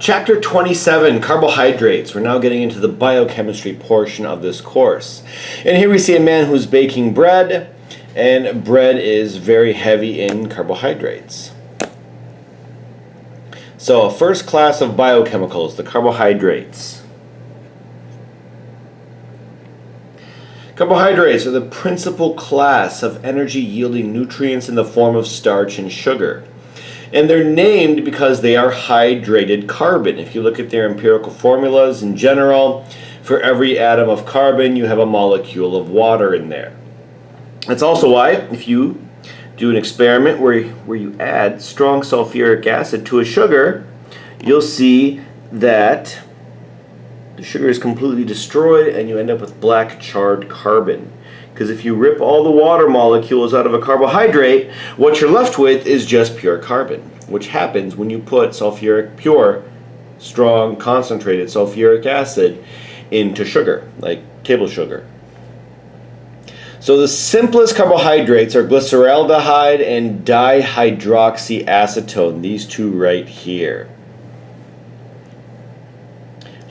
Chapter 27, Carbohydrates. We're now getting into the biochemistry portion of this course. And here we see a man who's baking bread, and bread is very heavy in carbohydrates. So, first class of biochemicals, the carbohydrates. Carbohydrates are the principal class of energy-yielding nutrients in the form of starch and sugar. And they're named because they are hydrated carbon. If you look at their empirical formulas in general, for every atom of carbon, you have a molecule of water in there. That's also why, if you do an experiment where you add strong sulfuric acid to a sugar, you'll see that the sugar is completely destroyed and you end up with black charred carbon. Because if you rip all the water molecules out of a carbohydrate, what you're left with is just pure carbon, which happens when you put pure, strong, concentrated sulfuric acid into sugar, like table sugar. So the simplest carbohydrates are glyceraldehyde and dihydroxyacetone, these two right here.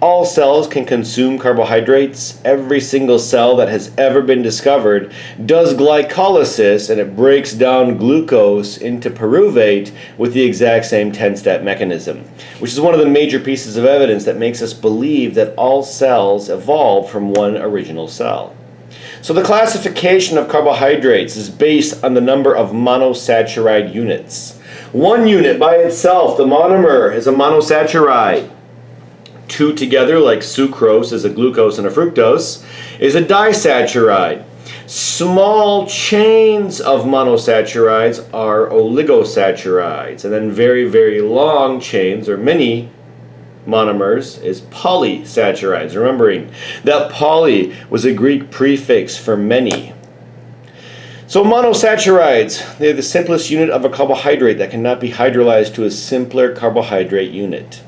All cells can consume carbohydrates. Every single cell that has ever been discovered does glycolysis, and it breaks down glucose into pyruvate with the exact same 10-step mechanism, which is one of the major pieces of evidence that makes us believe that all cells evolved from one original cell. So the classification of carbohydrates is based on the number of monosaccharide units. One unit by itself, the monomer, is a monosaccharide. Two together, like sucrose is a glucose and a fructose, is a disaccharide. Small chains of monosaccharides are oligosaccharides. And then very, very long chains, or many monomers, is polysaccharides. Remembering that poly was a Greek prefix for many. So monosaccharides, they're the simplest unit of a carbohydrate that cannot be hydrolyzed to a simpler carbohydrate unit.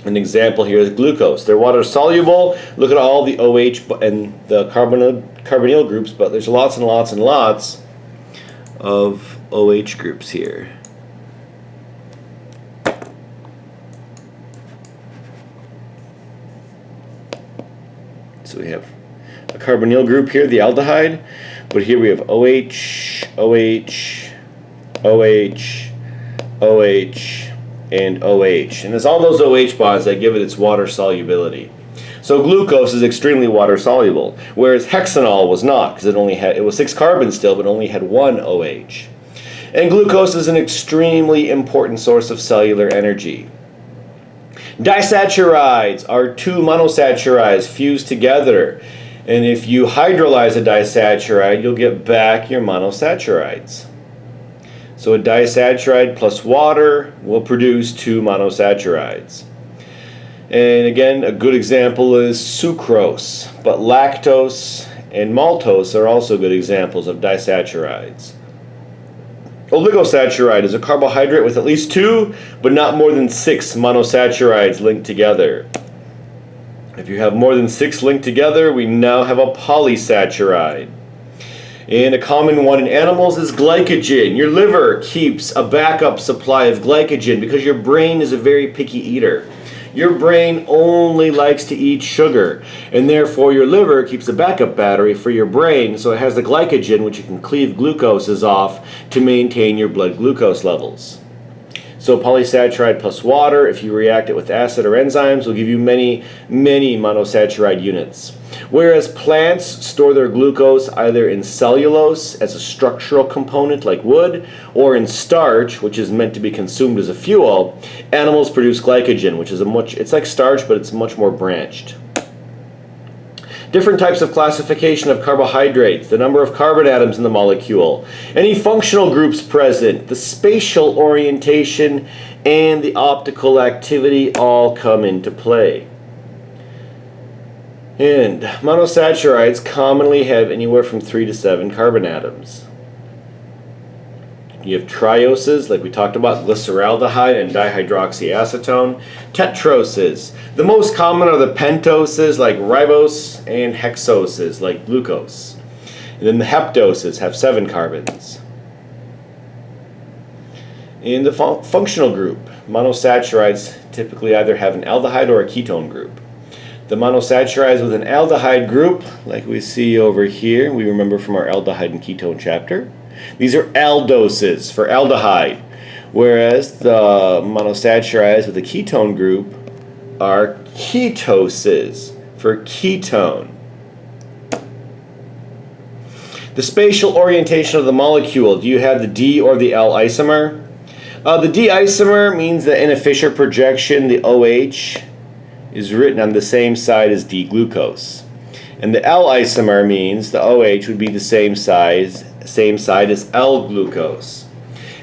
An example here is glucose. They're water soluble. Look at all the OH and the carbonyl groups, but there's lots and lots and lots of OH groups here. So we have a carbonyl group here, the aldehyde, but here we have OH, OH, OH, OH, and OH. And it's all those OH bonds that give it its water solubility. So glucose is extremely water soluble, whereas hexanol was not, because it was 6 carbons still, but only had 1 OH. And glucose is an extremely important source of cellular energy. Disaccharides are 2 monosaccharides fused together. And if you hydrolyze a disaccharide, you'll get back your monosaccharides. So a disaccharide plus water will produce 2 monosaccharides. And again, a good example is sucrose, but lactose and maltose are also good examples of disaccharides. Oligosaccharide is a carbohydrate with at least 2, but not more than 6 monosaccharides linked together. If you have more than 6 linked together, we now have a polysaccharide. And a common one in animals is glycogen. Your liver keeps a backup supply of glycogen because your brain is a very picky eater. Your brain only likes to eat sugar, and therefore your liver keeps a backup battery for your brain, so it has the glycogen, which you can cleave glucoses off to maintain your blood glucose levels. So polysaccharide plus water, if you react it with acid or enzymes, will give you many, many monosaccharide units. Whereas plants store their glucose either in cellulose as a structural component like wood, or in starch, which is meant to be consumed as a fuel, animals produce glycogen, which is it's like starch, but it's much more branched. Different types of classification of carbohydrates, the number of carbon atoms in the molecule, any functional groups present, the spatial orientation, and the optical activity all come into play. And monosaccharides commonly have anywhere from 3 to 7 carbon atoms. You have trioses, like we talked about, glyceraldehyde and dihydroxyacetone. Tetroses. The most common are the pentoses, like ribose, and hexoses, like glucose. And then the heptoses have 7 carbons. In the functional group, monosaccharides typically either have an aldehyde or a ketone group. The monosaccharides with an aldehyde group, like we see over here, we remember from our aldehyde and ketone chapter, these are aldoses for aldehyde, whereas the monosaccharides with a ketone group are ketoses for ketone. The spatial orientation of the molecule, do you have the D or the L isomer? The D isomer means that in a Fischer projection, the OH is written on the same side as D-glucose. And the L isomer means the OH would be the same side as L-glucose.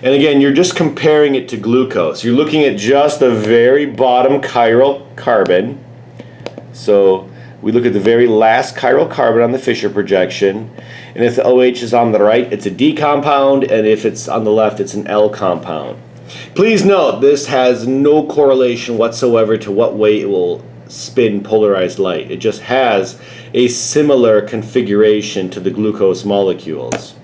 And again, you're just comparing it to glucose. You're looking at just the very bottom chiral carbon. So we look at the very last chiral carbon on the Fischer projection. And if the OH is on the right, it's a D compound, and if it's on the left, it's an L compound. Please note, this has no correlation whatsoever to what way it will spin polarized light. It just has a similar configuration to the glucose molecules.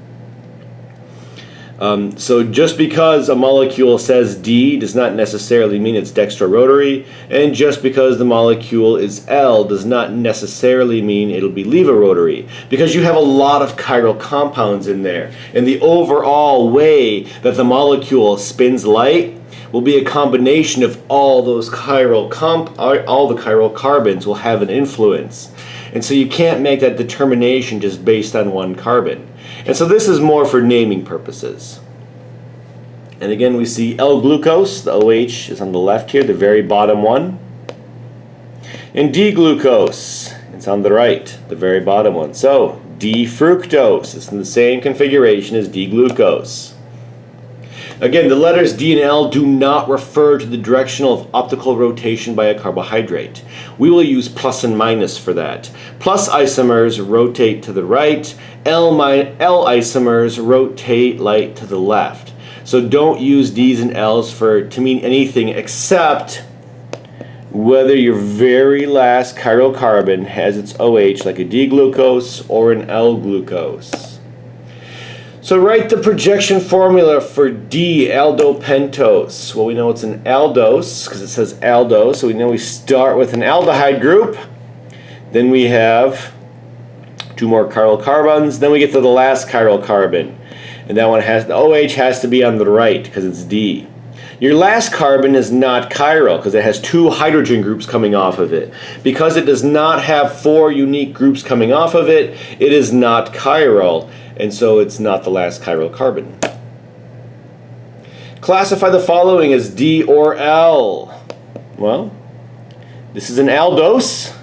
So just because a molecule says D does not necessarily mean it's dextrorotary, and just because the molecule is L does not necessarily mean it'll be levorotary, because you have a lot of chiral compounds in there, and the overall way that the molecule spins light will be a combination of all those all the chiral carbons will have an influence. And so you can't make that determination just based on one carbon. And so this is more for naming purposes. And again, we see L-glucose, the OH is on the left here, the very bottom one. And D-glucose, it's on the right, the very bottom one. So D-fructose, it's in the same configuration as D-glucose. Again, the letters D and L do not refer to the direction of optical rotation by a carbohydrate. We will use plus and minus for that. Plus isomers rotate to the right, L isomers rotate light to the left. So don't use D's and L's to mean anything except whether your very last chiral carbon has its OH like a D-glucose or an L-glucose. So write the projection formula for D-aldopentose. Well, we know it's an aldose because it says aldose, so we know we start with an aldehyde group. Then we have two more chiral carbons. Then we get to the last chiral carbon. And that one the OH has to be on the right because it's D. Your last carbon is not chiral because it has two hydrogen groups coming off of it. Because it does not have four unique groups coming off of it, it is not chiral. And so it's not the last chiral carbon. Classify the following as D or L. Well, this is an aldose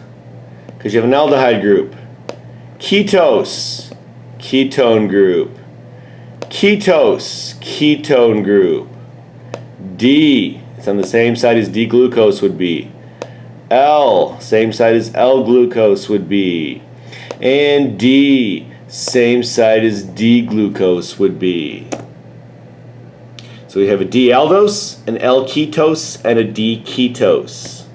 because you have an aldehyde group. Ketose, ketone group. Ketose, ketone group. D, it's on the same side as D-glucose would be. L, same side as L-glucose would be. And D, same side as D-glucose would be. So we have a D-aldose, an L-ketose, and a D-ketose.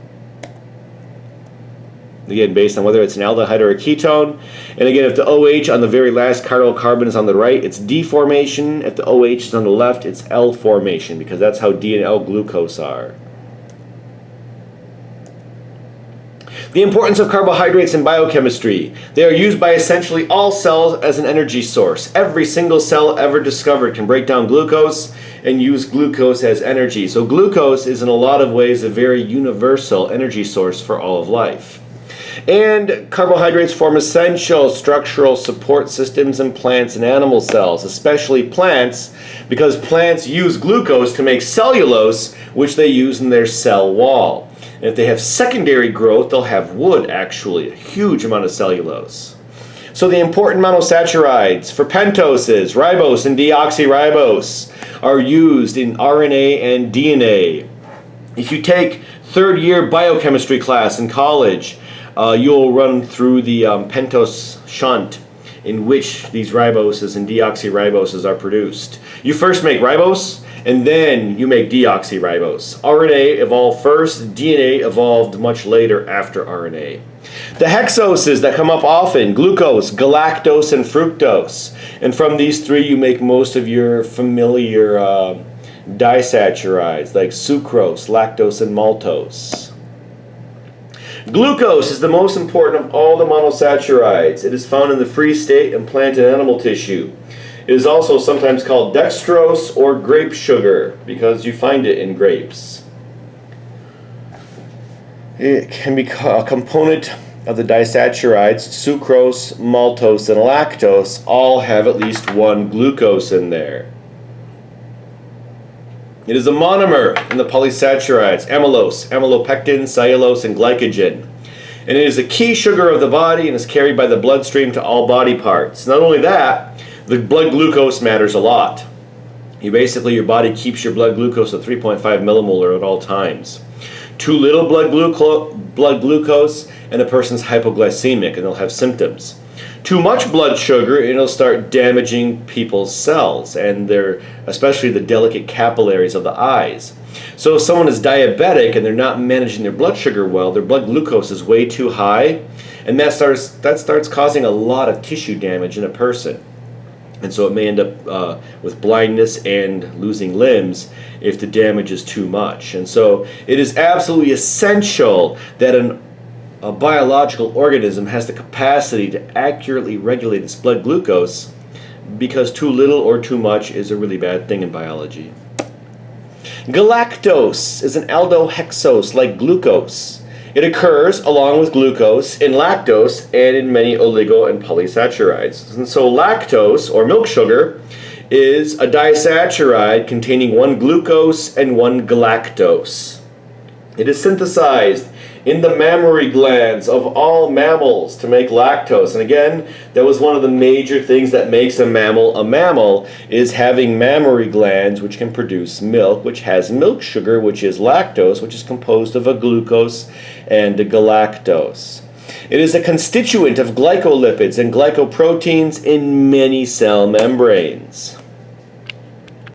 Again, based on whether it's an aldehyde or a ketone. And again, if the OH on the very last chiral carbon is on the right, it's D formation. If the OH is on the left, it's L formation, because that's how D and L-glucose are. The importance of carbohydrates in biochemistry. They are used by essentially all cells as an energy source. Every single cell ever discovered can break down glucose and use glucose as energy. So glucose is in a lot of ways a very universal energy source for all of life. And carbohydrates form essential structural support systems in plants and animal cells, especially plants, because plants use glucose to make cellulose, which they use in their cell wall. And if they have secondary growth, they'll have wood, actually, a huge amount of cellulose. So the important monosaccharides for pentoses, ribose and deoxyribose, are used in RNA and DNA. If you take third-year biochemistry class in college, you'll run through the pentose shunt in which these riboses and deoxyriboses are produced. You first make ribose, and then you make deoxyribose. RNA evolved first, DNA evolved much later after RNA. The hexoses that come up often, glucose, galactose, and fructose. And from these three you make most of your familiar disaccharides like sucrose, lactose, and maltose. Glucose is the most important of all the monosaccharides. It is found in the free state in plant and animal tissue. It is also sometimes called dextrose or grape sugar because you find it in grapes. It can be a component of the disaccharides. Sucrose, maltose, and lactose all have at least one glucose in there. It is a monomer in the polysaccharides, amylose, amylopectin, cellulose, and glycogen. And it is a key sugar of the body and is carried by the bloodstream to all body parts. Not only that, the blood glucose matters a lot. Your body keeps your blood glucose at 3.5 millimolar at all times. Too little blood glucose and a person's hypoglycemic and they'll have symptoms. Too much blood sugar and it'll start damaging people's cells and especially the delicate capillaries of the eyes. So if someone is diabetic and they're not managing their blood sugar well, their blood glucose is way too high, and that starts causing a lot of tissue damage in a person. And so it may end up with blindness and losing limbs if the damage is too much. And so it is absolutely essential that a biological organism has the capacity to accurately regulate its blood glucose, because too little or too much is a really bad thing in biology. Galactose is an aldohexose like glucose. It occurs along with glucose in lactose and in many oligo and polysaccharides. And so lactose, or milk sugar, is a disaccharide containing one glucose and one galactose. It is synthesized in the mammary glands of all mammals to make lactose. And again, that was one of the major things that makes a mammal, is having mammary glands which can produce milk, which has milk sugar, which is lactose, which is composed of a glucose and a galactose. It is a constituent of glycolipids and glycoproteins in many cell membranes.